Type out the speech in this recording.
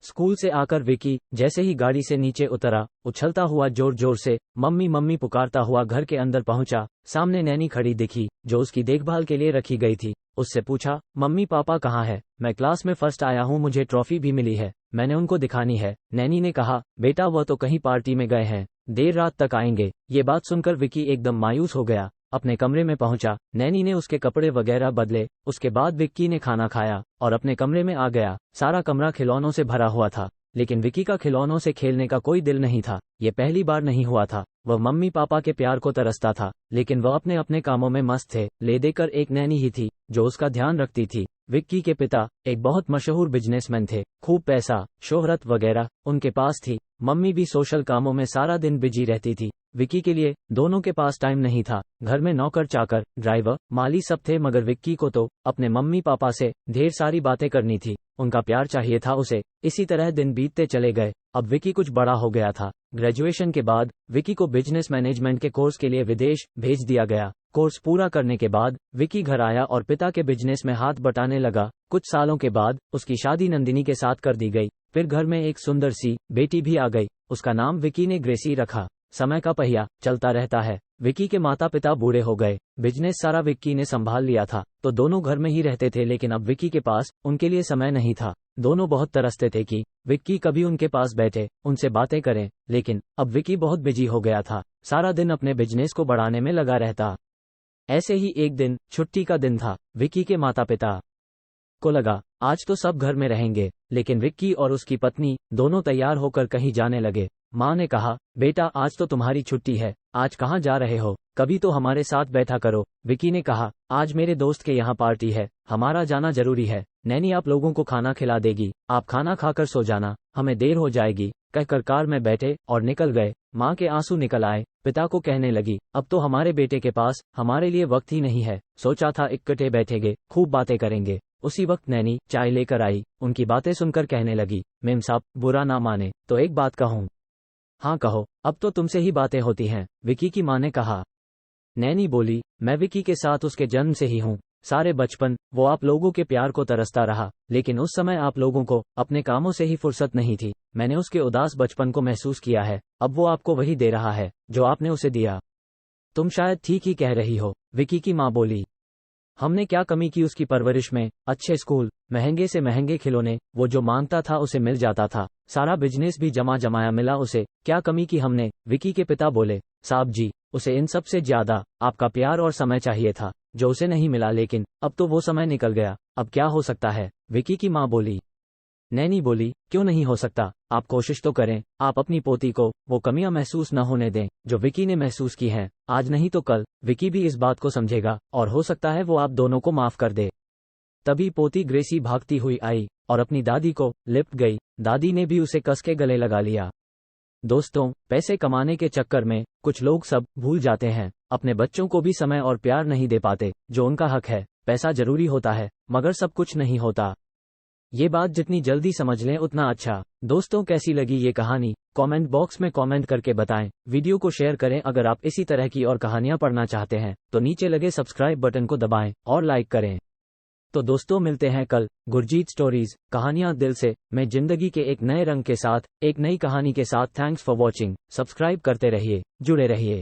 School से आकर विकी जैसे ही गाड़ी से नीचे उतरा, उछलता हुआ जोर जोर से मम्मी मम्मी पुकारता हुआ घर के अंदर पहुंचा। सामने नैनी खड़ी दिखी जो उसकी देखभाल के लिए रखी गई थी। उससे पूछा, मम्मी पापा कहाँ है? मैं क्लास में फर्स्ट आया हूँ, मुझे ट्रॉफी भी मिली है, मैंने उनको दिखानी है। नैनी ने कहा, बेटा वह तो कहीं पार्टी में गए हैं, देर रात तक आएंगे। ये बात सुनकर विकी एकदम मायूस हो गया। अपने कमरे में पहुंचा, नैनी ने उसके कपड़े वगैरह बदले। उसके बाद विक्की ने खाना खाया और अपने कमरे में आ गया। सारा कमरा खिलौनों से भरा हुआ था, लेकिन विकी का खिलौनों से खेलने का कोई दिल नहीं था। ये पहली बार नहीं हुआ था। वह मम्मी पापा के प्यार को तरसता था, लेकिन वह अपने अपने कामों में मस्त थे। ले देकर एक नैनी ही थी जो उसका ध्यान रखती थी। विक्की के पिता एक बहुत मशहूर बिजनेसमैन थे, खूब पैसा शोहरत वगैरह उनके पास थी। मम्मी भी सोशल कामों में सारा दिन बिजी रहती थी। विक्की के लिए दोनों के पास टाइम नहीं था। घर में नौकर चाकर, ड्राइवर, माली सब थे, मगर विक्की को तो अपने मम्मी पापा से ढेर सारी बातें करनी थी। उनका प्यार चाहिए था उसे। इसी तरह दिन बीतते चले गए। अब विक्की कुछ बड़ा हो गया था। ग्रेजुएशन के बाद विक्की को बिजनेस मैनेजमेंट के कोर्स के लिए विदेश भेज दिया गया। कोर्स पूरा करने के बाद विक्की घर आया और पिता के बिजनेस में हाथ बटाने लगा। कुछ सालों के बाद उसकी शादी नंदिनी के साथ कर दी गई। फिर घर में एक सुंदर सी बेटी भी आ गई। उसका नाम विक्की ने ग्रेसी रखा। समय का पहिया चलता रहता है। विक्की के माता पिता बूढ़े हो गए। बिजनेस सारा विक्की ने संभाल लिया था, तो दोनों घर में ही रहते थे। लेकिन अब विक्की के पास उनके लिए समय नहीं था। दोनों बहुत तरसते थे कि विक्की कभी उनके पास बैठे, उनसे बातें करें, लेकिन अब विक्की बहुत बिजी हो गया था। सारा दिन अपने बिजनेस को बढ़ाने में लगा रहता। ऐसे ही एक दिन छुट्टी का दिन था। विक्की के माता पिता को लगा आज तो सब घर में रहेंगे, लेकिन विक्की और उसकी पत्नी दोनों तैयार होकर कहीं जाने लगे। माँ ने कहा, बेटा आज तो तुम्हारी छुट्टी है, आज कहाँ जा रहे हो? कभी तो हमारे साथ बैठा करो। विक्की ने कहा, आज मेरे दोस्त के यहाँ पार्टी है, हमारा जाना जरूरी है। नैनी आप लोगों को खाना खिला देगी, आप खाना खाकर सो जाना, हमें देर हो जाएगी। कहकर कार में बैठे और निकल गए। माँ के आंसू निकल आए। पिता को कहने लगी, अब तो हमारे बेटे के पास हमारे लिए वक्त ही नहीं है। सोचा था इकट्ठे बैठेंगे, खूब बातें करेंगे। उसी वक्त नैनी चाय लेकर आई। उनकी बातें सुनकर कहने लगी, मेम साहब बुरा ना माने तो एक बात कहूँ? हाँ कहो, अब तो तुमसे ही बातें होती हैं, विक्की की माँ ने कहा। नैनी बोली, मैं विक्की के साथ उसके जन्म से ही हूँ। सारे बचपन वो आप लोगों के प्यार को तरसता रहा, लेकिन उस समय आप लोगों को अपने कामों से ही फुर्सत नहीं थी। मैंने उसके उदास बचपन को महसूस किया है। अब वो आपको वही दे रहा है जो आपने उसे दिया। तुम शायद ठीक ही कह रही हो, विक्की की माँ बोली। हमने क्या कमी की उसकी परवरिश में? अच्छे स्कूल, महंगे से महंगे खिलौने, वो जो मांगता था उसे मिल जाता था। सारा बिजनेस भी जमा जमाया मिला उसे, क्या कमी की हमने? विक्की के पिता बोले, साहब जी, उसे इन सब से ज्यादा आपका प्यार और समय चाहिए था, जो उसे नहीं मिला। लेकिन अब तो वो समय निकल गया, अब क्या हो सकता है? विक्की की माँ बोली। नैनी बोली, क्यों नहीं हो सकता? आप कोशिश तो करें, आप अपनी पोती को वो कमियां महसूस न होने दें जो विक्की ने महसूस की हैं। आज नहीं तो कल विक्की भी इस बात को समझेगा और हो सकता है वो आप दोनों को माफ कर दे। तभी पोती ग्रेसी भागती हुई आई और अपनी दादी को लिपट गई। दादी ने भी उसे कस के गले लगा लिया। दोस्तों, पैसे कमाने के चक्कर में कुछ लोग सब भूल जाते हैं, अपने बच्चों को भी समय और प्यार नहीं दे पाते जो उनका हक है। पैसा जरूरी होता है, मगर सब कुछ नहीं होता। ये बात जितनी जल्दी समझ लें उतना अच्छा। दोस्तों, कैसी लगी ये कहानी? कमेंट बॉक्स में कमेंट करके बताएं। वीडियो को शेयर करें। अगर आप इसी तरह की और कहानियां पढ़ना चाहते हैं तो नीचे लगे सब्सक्राइब बटन को दबाएं और लाइक करें। तो दोस्तों, मिलते हैं कल गुरजीत स्टोरीज, कहानियां दिल से में जिंदगी के एक नए रंग के साथ, एक नई कहानी के साथ। Thanks for watching. सब्सक्राइब करते रहिए, जुड़े रहिए।